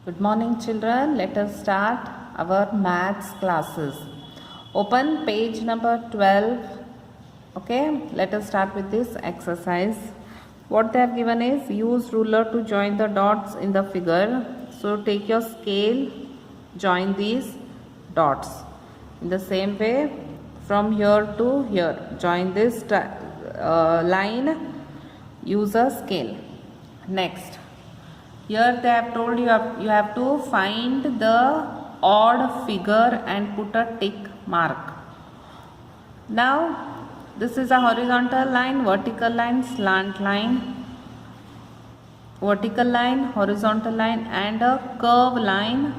Good morning children. Let us start our maths classes. Open page number 12. Okay, let us start with this exercise. What they have given is use ruler to join the dots in the figure. So take your scale, join these dots. In the same way, from here to here, join this line, use a scale. Next, here they have told you have to find the odd figure and put a tick mark. Now this is a horizontal line, vertical line, slant line, vertical line, horizontal line and a curve line.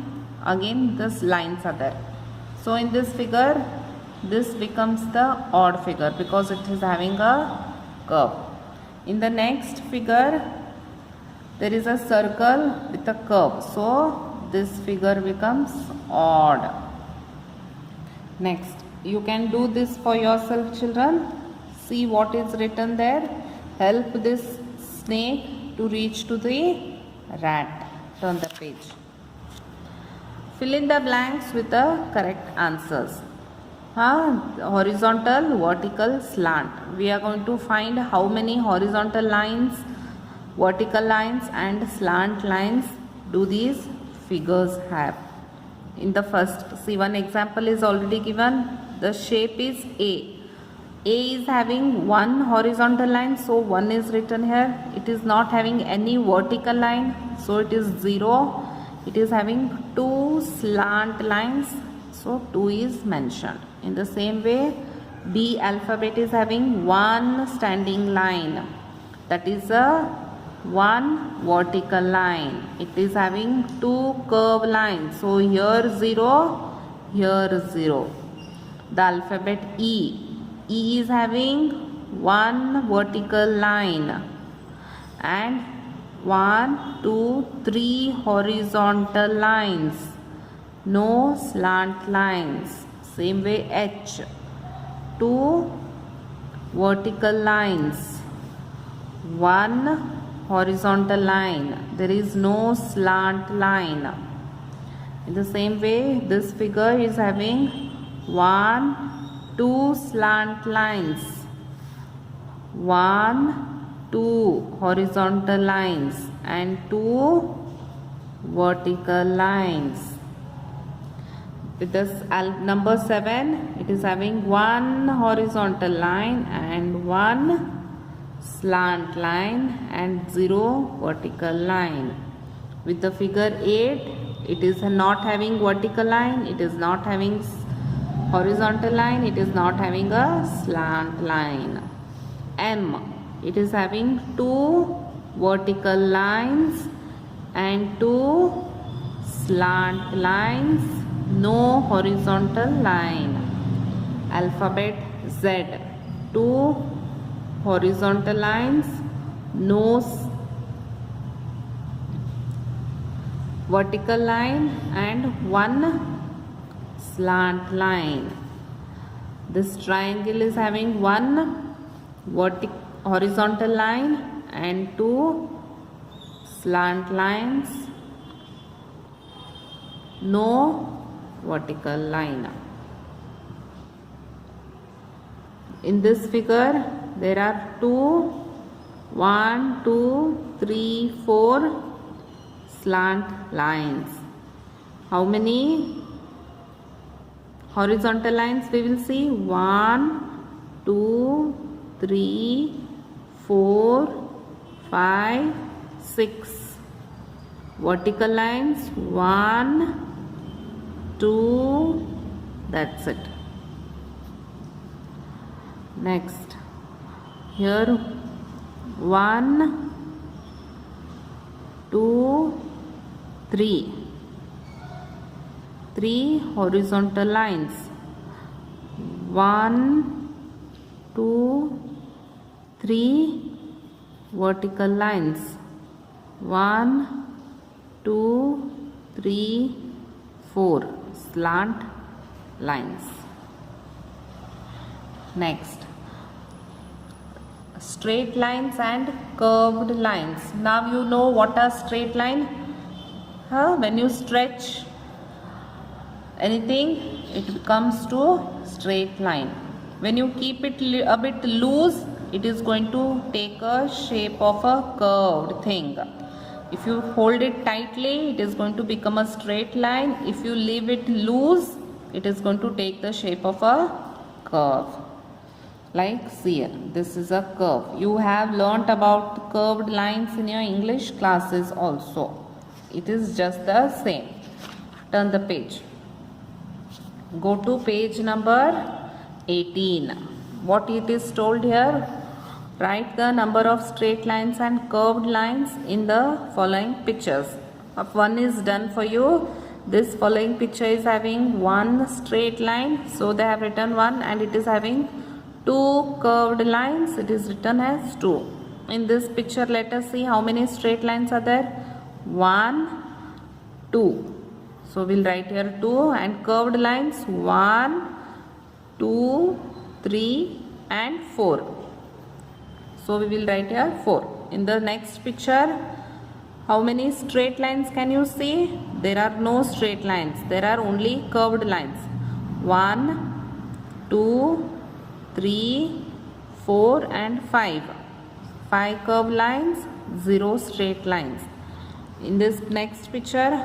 Again these lines are there. So in this figure, this becomes the odd figure because it is having a curve. In the next figure, there is a circle with a curve. So this figure becomes odd. Next, you can do this for yourself children. See what is written there. Help this snake to reach to the rat. Turn the page. Fill in the blanks with the correct answers. Horizontal, vertical, slant. We are going to find how many horizontal lines, vertical lines and slant lines do these figures have. In the first, see, one example is already given. The shape is A. A is having one horizontal line, so 1 is written here. It is not having any vertical line, so it is 0. It is having 2 slant lines, so 2 is mentioned. In the same way, B alphabet is having one standing line, that is a one vertical line. It is having 2 curve lines, so here 0, here 0. The alphabet E is having one vertical line and 1, 2, 3 horizontal lines, no slant lines. Same way H, 2 vertical lines, 1 horizontal line, there is no slant line. In the same way, this figure is having 1, 2 slant lines, 1, 2 horizontal lines and 2 vertical lines. With this number 7, it is having 1 horizontal line and 1 slant line and 0 vertical line. With the figure 8, it is not having vertical line, it is not having horizontal line, it is not having a slant line. M, it is having 2 vertical lines and 2 slant lines, no horizontal line. Alphabet Z, 2 horizontal lines, no vertical line and 1 slant line. This triangle is having 1 horizontal line and 2 slant lines, no vertical line. In this figure, there are 1, 2, 3, 4 slant lines. How many horizontal lines we will see? 1, 2, 3, 4, 5, 6. Vertical lines 1, 2, that's it. Next, here 1, 2, 3. 3 horizontal lines. 1, 2, 3 vertical lines. 1, 2, 3, 4 slant lines. Next, straight lines and curved lines. Now you know what are straight line. When you stretch anything, it comes to straight line. When you keep it a bit loose, it is going to take a shape of a curved thing. If you hold it tightly, it is going to become a straight line. If you leave it loose, it is going to take the shape of a curve. Like here, this is a curve. You have learnt about curved lines in your English classes also. It is just the same. Turn the page. Go to page number 18. What it is told here? Write the number of straight lines and curved lines in the following pictures. One is done for you. This following picture is having one straight line, so they have written one, and it is having two curved lines, it is written as 2. In this picture, let us see how many straight lines are there. 1, 2. So we'll write here 2, and curved lines 1, 2, 3 and 4. So we will write here 4. In the next picture, how many straight lines can you see? There are no straight lines. There are only curved lines. 1, 2, 3, 4 and 5. 5 curved lines, 0 straight lines. In this next picture,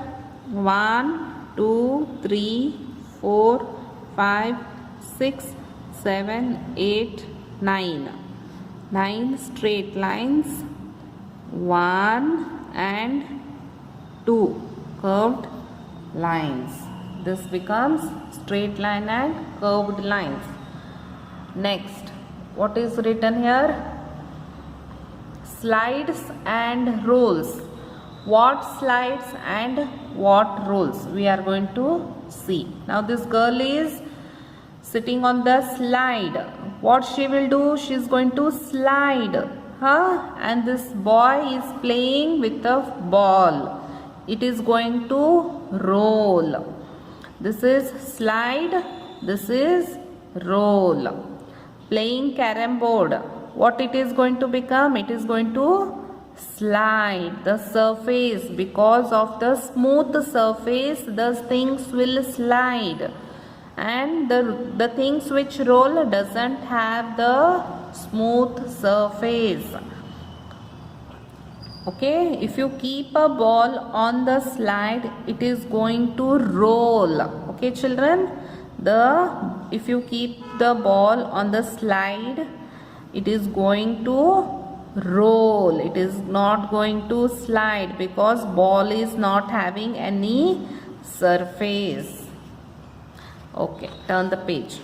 1, 2, 3, 4, 5, 6, 7, 8, 9. 9 straight lines, 1 and 2 curved lines. This becomes straight line and curved lines. Next, what is written here? Slides and rolls. What slides and what rolls? We are going to see. Now this girl is sitting on the slide. What she will do? She is going to slide. And this boy is playing with a ball. It is going to roll. This is slide. This is roll. Playing carom board. What it is going to become? It is going to slide. The surface, because of the smooth surface, the things will slide. And the things which roll doesn't have the smooth surface. Okay, if you keep a ball on the slide, it is going to roll. Okay, children, if you keep the ball on the slide, it is going to roll. It is not going to slide because ball is not having any surface. Okay, turn the page.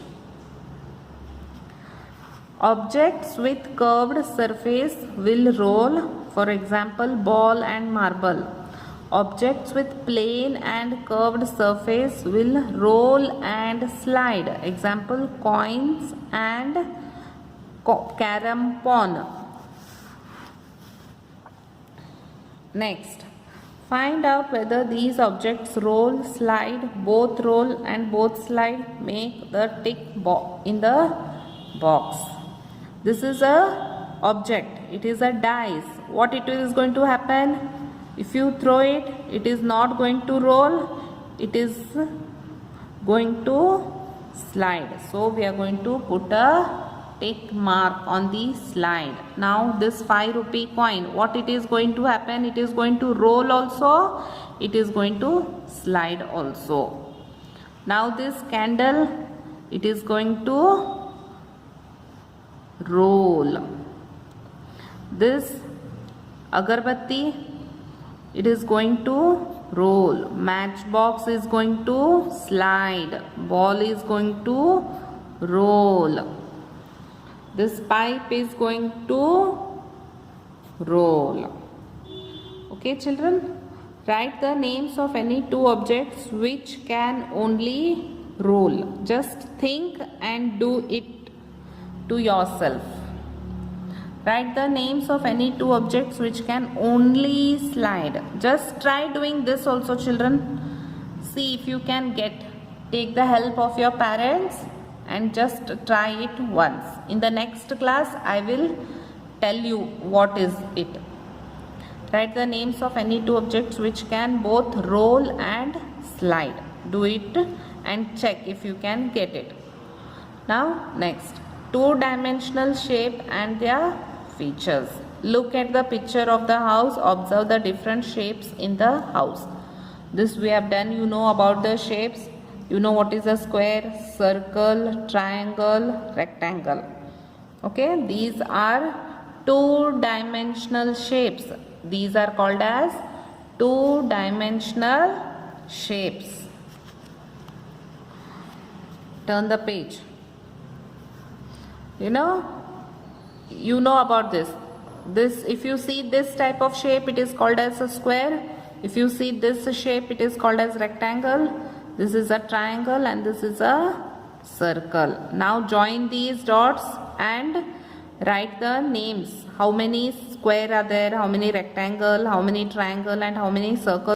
Objects with curved surface will roll. For example, ball and marble. Objects with plain and curved surface will roll and slide. Example, coins and carom pawn. Next, find out whether these objects roll, slide, both roll and both slide. Make the tick in the box. This is a object. It is a dice. What it is going to happen? If you throw it, it is not going to roll. It is going to slide. So we are going to put a tick mark on the slide. Now this 5 rupee coin, what it is going to happen? It is going to roll also. It is going to slide also. Now this candle, it is going to roll. This agarbatti, it is going to roll. Matchbox is going to slide. Ball is going to roll. This pipe is going to roll. Okay, children, write the names of any two objects which can only roll. Just think and do it to yourself. Write the names of any two objects which can only slide. Just try doing this also, children. See if you can take the help of your parents and just try it once. In the next class, I will tell you what is it. Write the names of any two objects which can both roll and slide. Do it and check if you can get it. Now next, two-dimensional shape and their features. Look at the picture of the house. Observe the different shapes in the house. This we have done. You know about the shapes. You know what is a square, circle, triangle, rectangle. Okay, these are two-dimensional shapes. These are called as two-dimensional shapes. Turn the page. You know about this. If you see this type of shape, it is called as a square. If you see this shape, it is called as rectangle. This is a triangle and this is a circle. Now join these dots and write the names. How many square are there, how many rectangle, how many triangle and how many circles